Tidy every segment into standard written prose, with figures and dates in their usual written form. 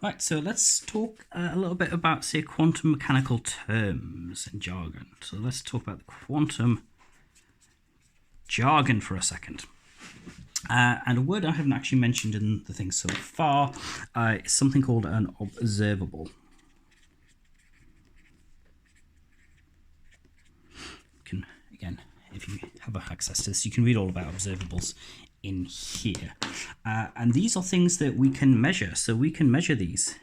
Right, so let's talk a little bit about, say, quantum mechanical terms and jargon. So let's talk about the quantum jargon for a second. And a word I haven't actually mentioned in the thing so far is something called an observable. You can, again, if you have access to this, you can read all about observables in here. And these are things that we can measure. So we can measure these.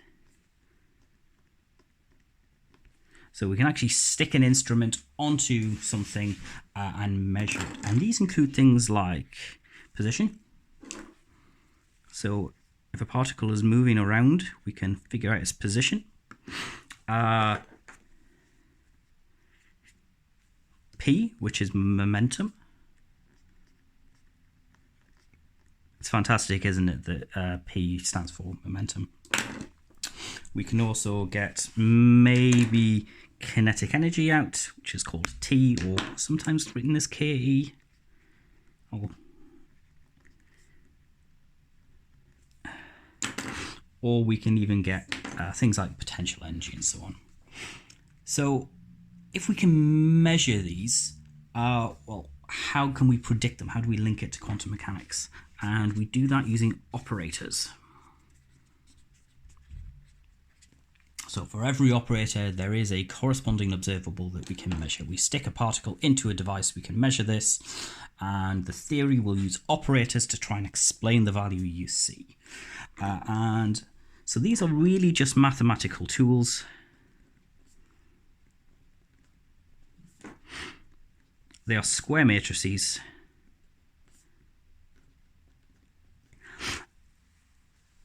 So we can actually stick an instrument onto something and measure it. And these include things like position. So if a particle is moving around, we can figure out its position. P, which is momentum. It's fantastic, isn't it, that P stands for momentum. We can also get maybe kinetic energy out, which is called T, or sometimes written as KE. Or we can even get things like potential energy and so on. So if we can measure these, well, how can we predict them? How do we link it to quantum mechanics? And we do that using operators. So for every operator, there is a corresponding observable that we can measure. We stick a particle into a device, we can measure this, and the theory will use operators to try and explain the value you see. And so these are really just mathematical tools. They are square matrices.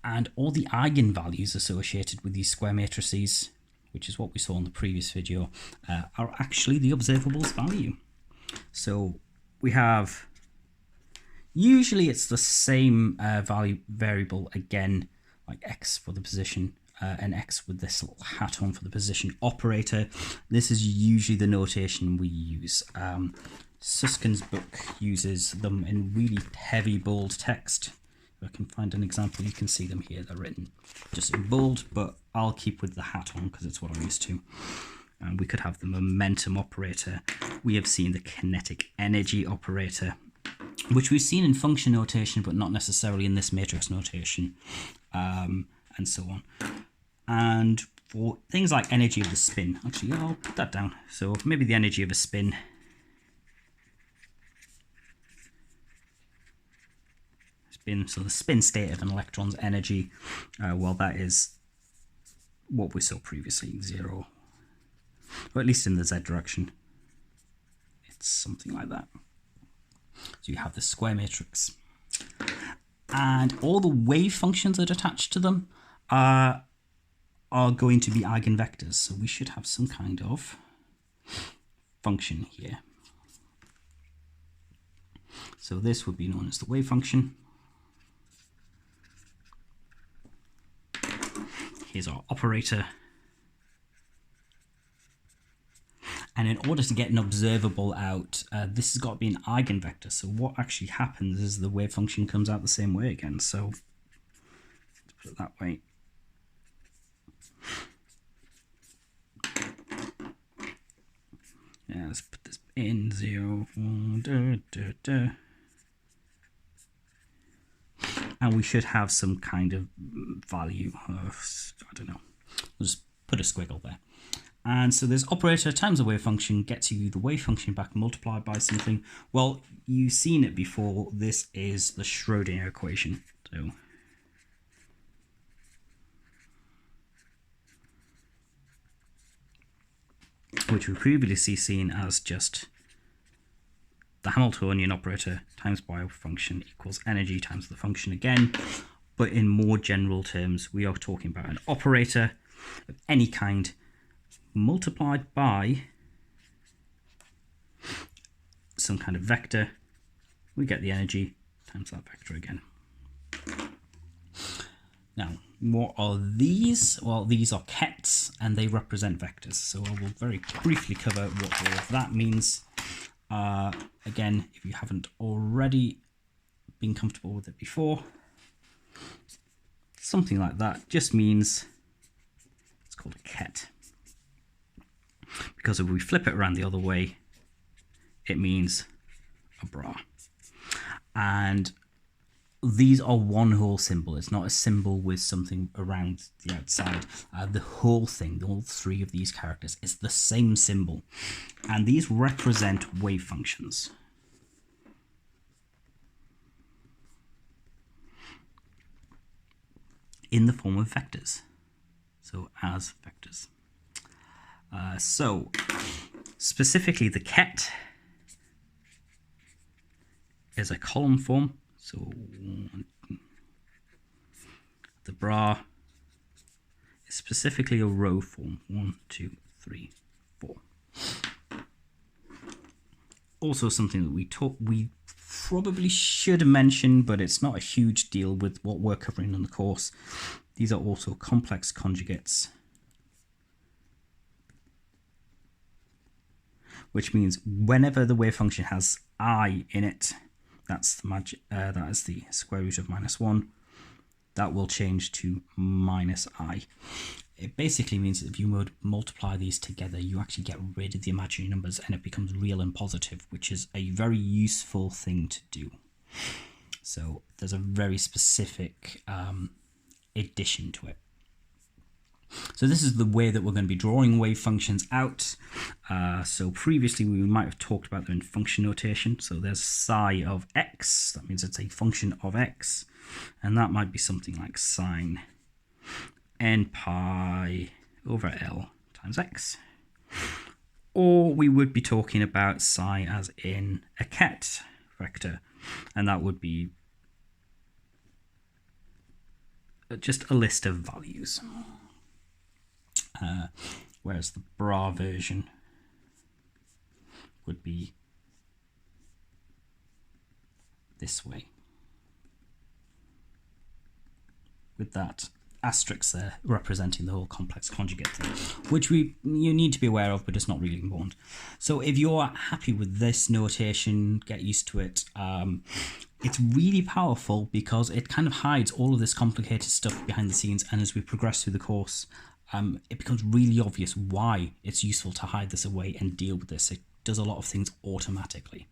And all the eigenvalues associated with these square matrices, which is what we saw in the previous video, are actually the observable's value. So we have, usually it's the same value variable again, like x for the position, and x with this little hat on for the position operator. This is usually the notation we use. Susskind's book uses them in really heavy bold text. If I can find an example, you can see them here. They're written just in bold, but I'll keep with the hat on because it's what I'm used to. And we could have the momentum operator. We have seen the kinetic energy operator, which we've seen in function notation, but not necessarily in this matrix notation, and so on. And for things like energy of the spin, actually, I'll put that down. So maybe the energy of a spin. So the spin state of an electron's energy, well, that is what we saw previously, 0. Or at least in the z direction. It's something like that. So you have the square matrix. And all the wave functions that are attached to them are going to be eigenvectors. So we should have some kind of function here. So this would be known as the wave function. Here's our operator. And in order to get an observable out, this has got to be an eigenvector. So what actually happens is the wave function comes out the same way again. So let's put it that way. Yeah, let's put this in 0. And we should have some kind of value of, I don't know, we'll just put a squiggle there. And so this operator times the wave function gets you the wave function back multiplied by something. Well, you've seen it before. This is the Schrödinger equation. So which we've previously seen as just the Hamiltonian operator times wave function equals energy times the function again. But in more general terms, we are talking about an operator of any kind multiplied by some kind of vector. We get the energy times that vector again. Now, what are these? Well, these are kets and they represent vectors. So I will very briefly cover what all of that means. Again, if you haven't already been comfortable with it before. something like that just means it's called a ket. Because if we flip it around the other way, it means a bra. And these are one whole symbol. It's not a symbol with something around the outside. The whole thing, all three of these characters, is the same symbol. And these represent wave functions. In the form of vectors. So as vectors. So specifically the ket is a column form. So the bra is specifically a row form. 1, 2, 3, 4. Also something that we probably should mention, but it's not a huge deal with what we're covering in the course. These are also complex conjugates, which means whenever the wave function has I in it, that is the square root of -1, that will change to -I. It basically means that if you would multiply these together, you actually get rid of the imaginary numbers and it becomes real and positive, which is a very useful thing to do. So there's a very specific addition to it. So this is the way that we're going to be drawing wave functions out. So previously we might have talked about them in function notation. So there's psi of x, that means it's a function of x, and that might be something like sine n pi over L times x. Or we would be talking about psi as in a ket vector, and that would be just a list of values. Whereas the bra version would be this way, with that asterisk there representing the whole complex conjugate thing, which you need to be aware of, but it's not really important. So if you're happy with this notation, get used to it. It's really powerful because it kind of hides all of this complicated stuff behind the scenes, and as we progress through the course, it becomes really obvious why it's useful to hide this away and deal with this. It does a lot of things automatically.